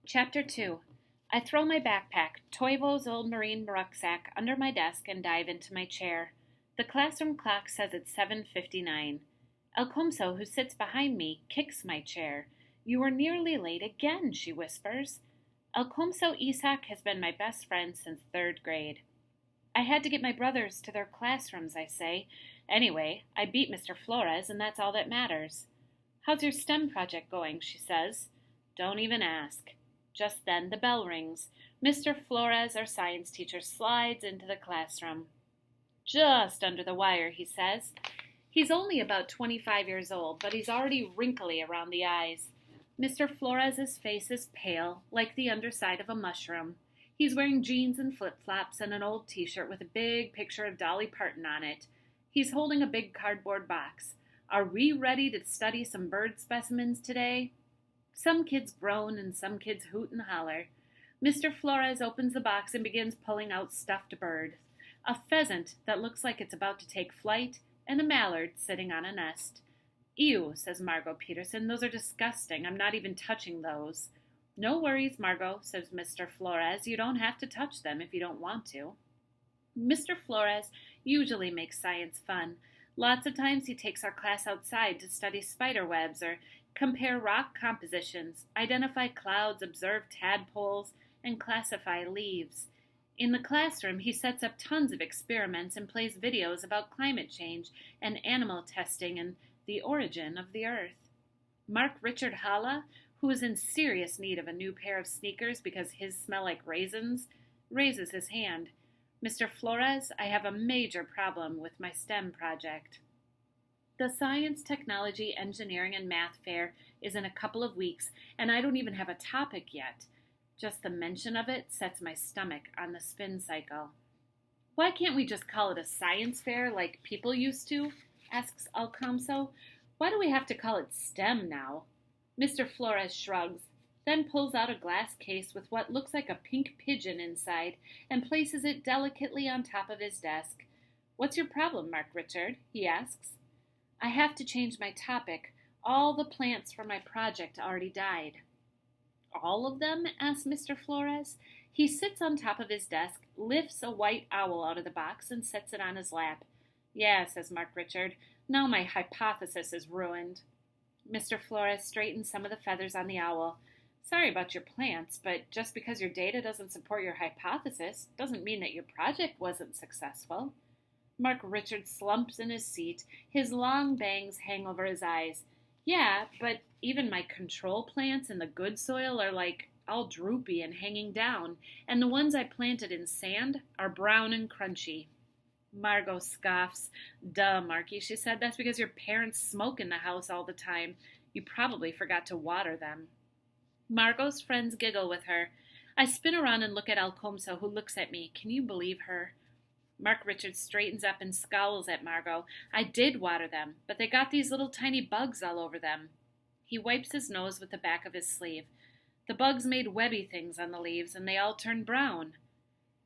Chapter 2. I throw my backpack, Toivo's old marine rucksack, under my desk and dive into my chair. The classroom clock says it's 7:59. Alcomso, who sits behind me, kicks my chair. "You are nearly late again," she whispers. Alcomso Isak has been my best friend since third grade. "I had to get my brothers to their classrooms," I say. "Anyway, I beat Mr. Flores, and that's all that matters." "How's your STEM project going?" she says. Don't even ask. Just then the bell rings. Mr. Flores, our science teacher, slides into the classroom. "Just under the wire," he says. He's only about 25 years old, but he's already wrinkly around the eyes. Mr. Flores's face is pale, like the underside of a mushroom. He's wearing jeans and flip-flops and an old t-shirt with a big picture of Dolly Parton on it. He's holding a big cardboard box. "Are we ready to study some bird specimens today?" Some kids groan and some kids hoot and holler. Mr. Flores opens the box and begins pulling out stuffed birds. A pheasant that looks like it's about to take flight, and a mallard sitting on a nest. "Ew," says Margot Peterson. "Those are disgusting. I'm not even touching those." "No worries, Margot," says Mr. Flores. "You don't have to touch them if you don't want to." Mr. Flores usually makes science fun. Lots of times he takes our class outside to study spider webs or compare rock compositions, identify clouds, observe tadpoles, and classify leaves. In the classroom, he sets up tons of experiments and plays videos about climate change and animal testing and the origin of the Earth. Mark Richard Halla, who is in serious need of a new pair of sneakers because his smell like raisins, raises his hand. "Mr. Flores, I have a major problem with my STEM project." The Science, Technology, Engineering, and Math Fair is in a couple of weeks, and I don't even have a topic yet. Just the mention of it sets my stomach on the spin cycle. "Why can't we just call it a science fair like people used to?" asks Alcomso. "Why do we have to call it STEM now?" Mr. Flores shrugs, then pulls out a glass case with what looks like a pink pigeon inside and places it delicately on top of his desk. "What's your problem, Mark Richard?" he asks. "I have to change my topic. All the plants for my project already died." "All of them?" asks Mr. Flores. He sits on top of his desk, lifts a white owl out of the box, and sets it on his lap. "Yeah," says Mark Richard. "Now my hypothesis is ruined." Mr. Flores straightens some of the feathers on the owl. "Sorry about your plants, but just because your data doesn't support your hypothesis doesn't mean that your project wasn't successful." Mark Richard slumps in his seat. His long bangs hang over his eyes. "Yeah, but even my control plants in the good soil are like all droopy and hanging down, and the ones I planted in sand are brown and crunchy." Margot scoffs. "Duh, Marky," she said. "That's because your parents smoke in the house all the time. You probably forgot to water them." Margot's friends giggle with her. I spin around and look at Alcomso, who looks at me. Can you believe her? Mark Richards straightens up and scowls at Margot. "I did water them, but they got these little tiny bugs all over them." He wipes his nose with the back of his sleeve. "The bugs made webby things on the leaves, and they all turned brown."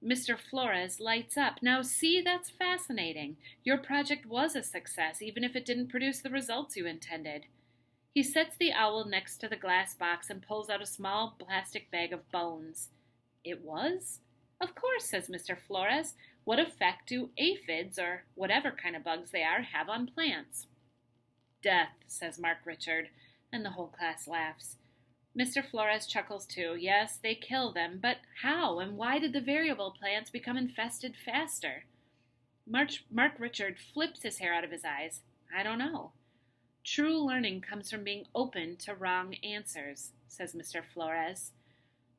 Mr. Flores lights up. "Now see, that's fascinating. Your project was a success, even if it didn't produce the results you intended." He sets the owl next to the glass box and pulls out a small plastic bag of bones. "It was?" "Of course," says Mr. Flores. "What effect do aphids, or whatever kind of bugs they are, have on plants?" "Death," says Mark Richard, and the whole class laughs. Mr. Flores chuckles too. "Yes, they kill them, but how and why did the variable plants become infested faster?" Mark Richard flips his hair out of his eyes. "I don't know." "True learning comes from being open to wrong answers," says Mr. Flores.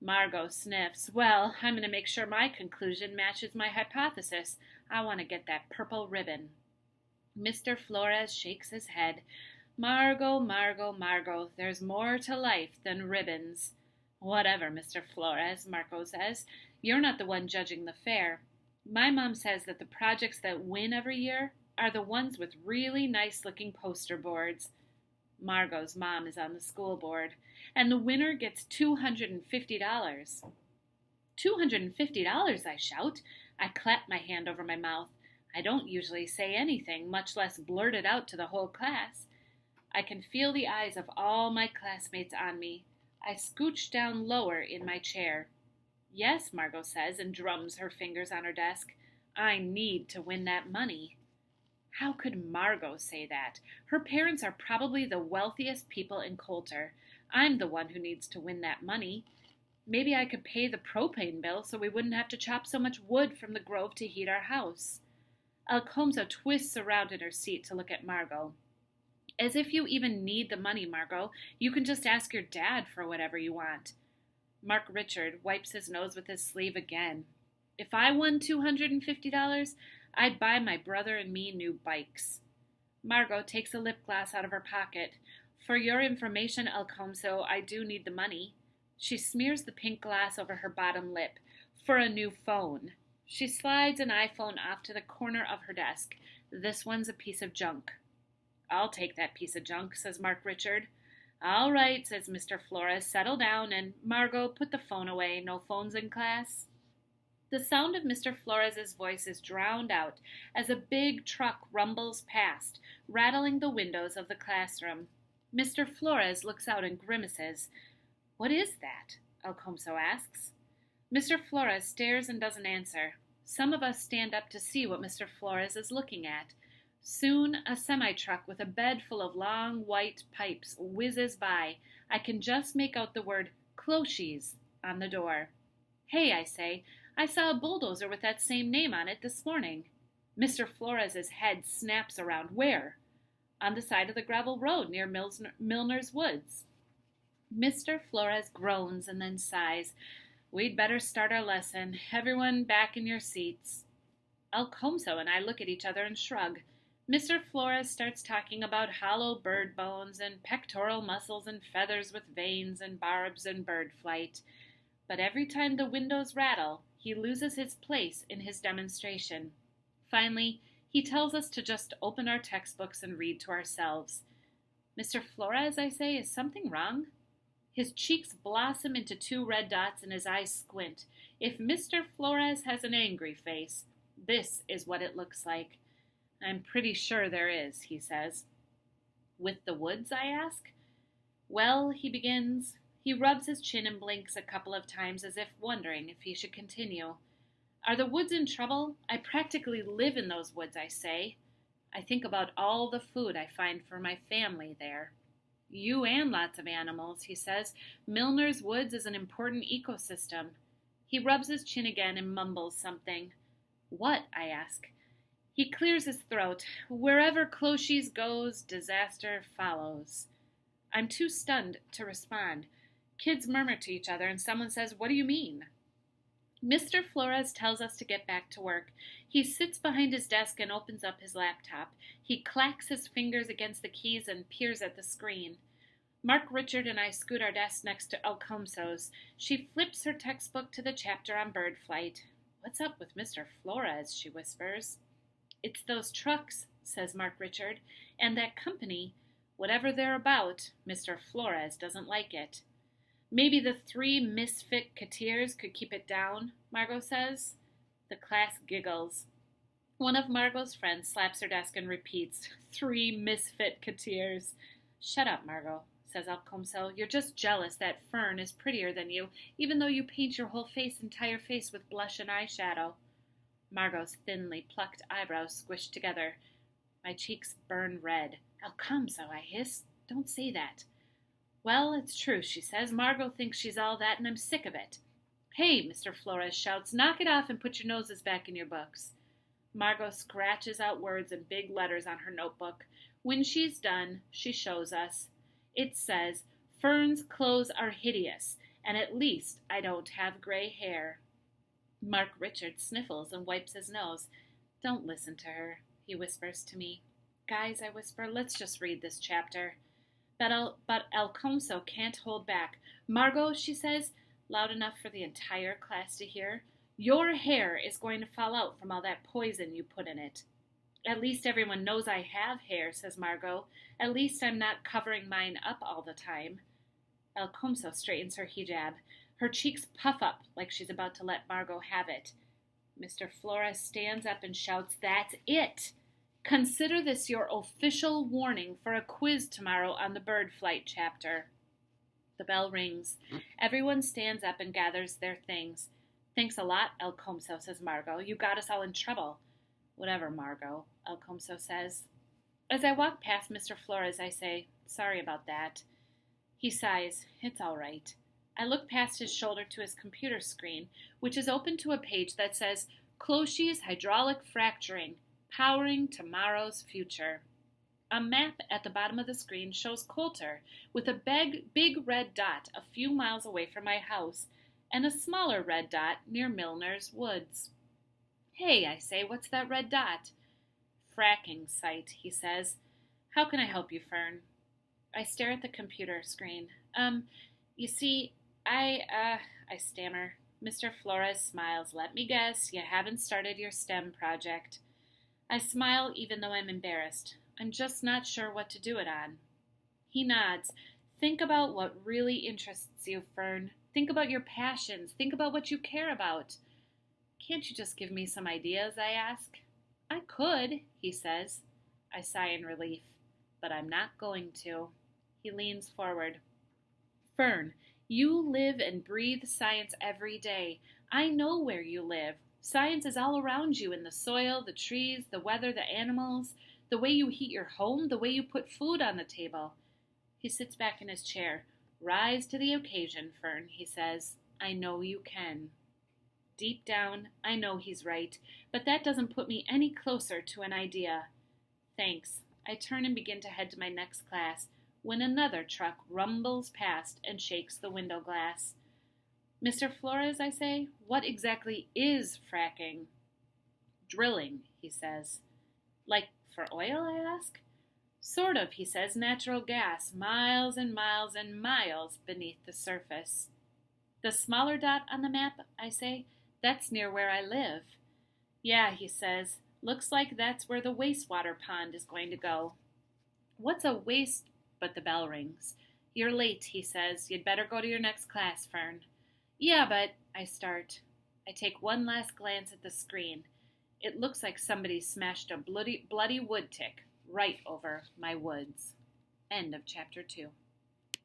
Margot sniffs. "Well, I'm going to make sure my conclusion matches my hypothesis. I want to get that purple ribbon." Mr. Flores shakes his head. "Margot, Margot, Margot, there's more to life than ribbons." "Whatever, Mr. Flores," Margot says. "You're not the one judging the fair. My mom says that the projects that win every year are the ones with really nice-looking poster boards." Margot's mom is on the school board. "And the winner gets $250. $250, I shout. I clap my hand over my mouth. I don't usually say anything, much less blurt it out to the whole class. I can feel the eyes of all my classmates on me. I scooch down lower in my chair. Yes, Margot says, and drums her fingers on her desk. I need to win that money. How could Margot say that? Her parents are probably the wealthiest people in Coulter. I'm the one who needs to win that money. Maybe I could pay the propane bill so we wouldn't have to chop so much wood from the grove to heat our house. Alcomso twists around in her seat to look at Margot. As if you even need the money, Margot. You can just ask your dad for whatever you want. Mark Richard wipes his nose with his sleeve again. If I won $250, I'd buy my brother and me new bikes. Margot takes a lip gloss out of her pocket. For your information, Alcomso, I do need the money. She smears the pink glass over her bottom lip. For a new phone. She slides an iPhone off to the corner of her desk. This one's a piece of junk. I'll take that piece of junk, says Mark Richard. All right, says Mr. Flores. Settle down, and Margot, put the phone away. No phones in class. The sound of Mr. Flores's voice is drowned out as a big truck rumbles past, rattling the windows of the classroom. Mr. Flores looks out and grimaces. What is that? Alcomso asks. Mr. Flores stares and doesn't answer. Some of us stand up to see what Mr. Flores is looking at. Soon a semi-truck with a bed full of long white pipes whizzes by. I can just make out the word Clochies on the door. Hey, I say, I saw a bulldozer with that same name on it this morning. Mr. Flores's head snaps around. Where? On the side of the gravel road near Milner's Woods. Mr. Flores groans and then sighs. We'd better start our lesson. Everyone back in your seats. Alcomso and I look at each other and shrug. Mr. Flores starts talking about hollow bird bones and pectoral muscles and feathers with veins and barbs and bird flight. But every time the windows rattle, he loses his place in his demonstration. Finally, he tells us to just open our textbooks and read to ourselves. Mr. Flores, I say, is something wrong? His cheeks blossom into two red dots and his eyes squint. If Mr. Flores has an angry face, this is what it looks like. I'm pretty sure there is, he says. With the woods, I ask. Well, he begins. He rubs his chin and blinks a couple of times as if wondering if he should continue. Are the woods in trouble? I practically live in those woods, I say. I think about all the food I find for my family there. You and lots of animals, he says. Milner's Woods is an important ecosystem. He rubs his chin again and mumbles something. What? I ask. He clears his throat. Wherever Clochies goes, disaster follows. I'm too stunned to respond. Kids murmur to each other, and someone says, What do you mean? Mr. Flores tells us to get back to work. He sits behind his desk and opens up his laptop. He clacks his fingers against the keys and peers at the screen. Mark Richard and I scoot our desks next to Alcomso's. She flips her textbook to the chapter on bird flight. What's up with Mr. Flores? She whispers. It's those trucks, says Mark Richard, and that company. Whatever they're about, Mr. Flores doesn't like it. Maybe the three misfit Katirs could keep it down, Margot says. The class giggles. One of Margot's friends slaps her desk and repeats, 3 misfit Katirs. Shut up, Margot, says Alcomso. You're just jealous that Fern is prettier than you, even though you paint your whole entire face with blush and eyeshadow. Margot's thinly plucked eyebrows squished together. My cheeks burn red. Alcomso, I hiss. Don't say that. Well, it's true, she says. Margot thinks she's all that, and I'm sick of it. Hey, Mr. Flores shouts, knock it off and put your noses back in your books. Margot scratches out words in big letters on her notebook. When she's done, she shows us. It says, Fern's clothes are hideous, and at least I don't have gray hair. Mark Richard sniffles and wipes his nose. Don't listen to her, he whispers to me. Guys, I whisper, let's just read this chapter. But Alcomso can't hold back. Margot, she says, loud enough for the entire class to hear, your hair is going to fall out from all that poison you put in it. At least everyone knows I have hair, says Margot. At least I'm not covering mine up all the time. Alcomso straightens her hijab. Her cheeks puff up like she's about to let Margot have it. Mr. Flores stands up and shouts, That's it! Consider this your official warning for a quiz tomorrow on the bird flight chapter. The bell rings. Everyone stands up and gathers their things. Thanks a lot, El Comso, says Margot. You got us all in trouble. Whatever, Margot, El Comso says. As I walk past Mr. Flores, I say, sorry about that. He sighs. It's all right. I look past his shoulder to his computer screen, which is open to a page that says, Closhie's Hydraulic Fracturing, Powering Tomorrow's Future. A map at the bottom of the screen shows Coulter, with a big red dot a few miles away from my house, and a smaller red dot near Milner's Woods. Hey, I say, what's that red dot? Fracking site, he says. How can I help you, Fern? I stare at the computer screen. You see, I stammer. Mr. Flores smiles. Let me guess, you haven't started your STEM project. I smile even though I'm embarrassed. I'm just not sure what to do it on. He nods. Think about what really interests you, Fern. Think about your passions. Think about what you care about. Can't you just give me some ideas, I ask? I could, he says. I sigh in relief, but I'm not going to. He leans forward. Fern, you live and breathe science every day. I know where you live. Science is all around you in the soil, the trees, the weather, the animals, the way you heat your home, the way you put food on the table. He sits back in his chair. Rise to the occasion, Fern, he says. I know you can. Deep down, I know he's right, but that doesn't put me any closer to an idea. Thanks. I turn and begin to head to my next class, when another truck rumbles past and shakes the window glass. Mr. Flores, I say, what exactly is fracking? Drilling, he says. Like for oil, I ask. Sort of, he says, natural gas, miles and miles and miles beneath the surface. The smaller dot on the map, I say, that's near where I live. Yeah, he says, looks like that's where the wastewater pond is going to go. What's a waste? But the bell rings. You're late, he says. You'd better go to your next class, Fern. Yeah, but I start. I take one last glance at the screen. It looks like somebody smashed a bloody wood tick right over my woods. End of chapter 2.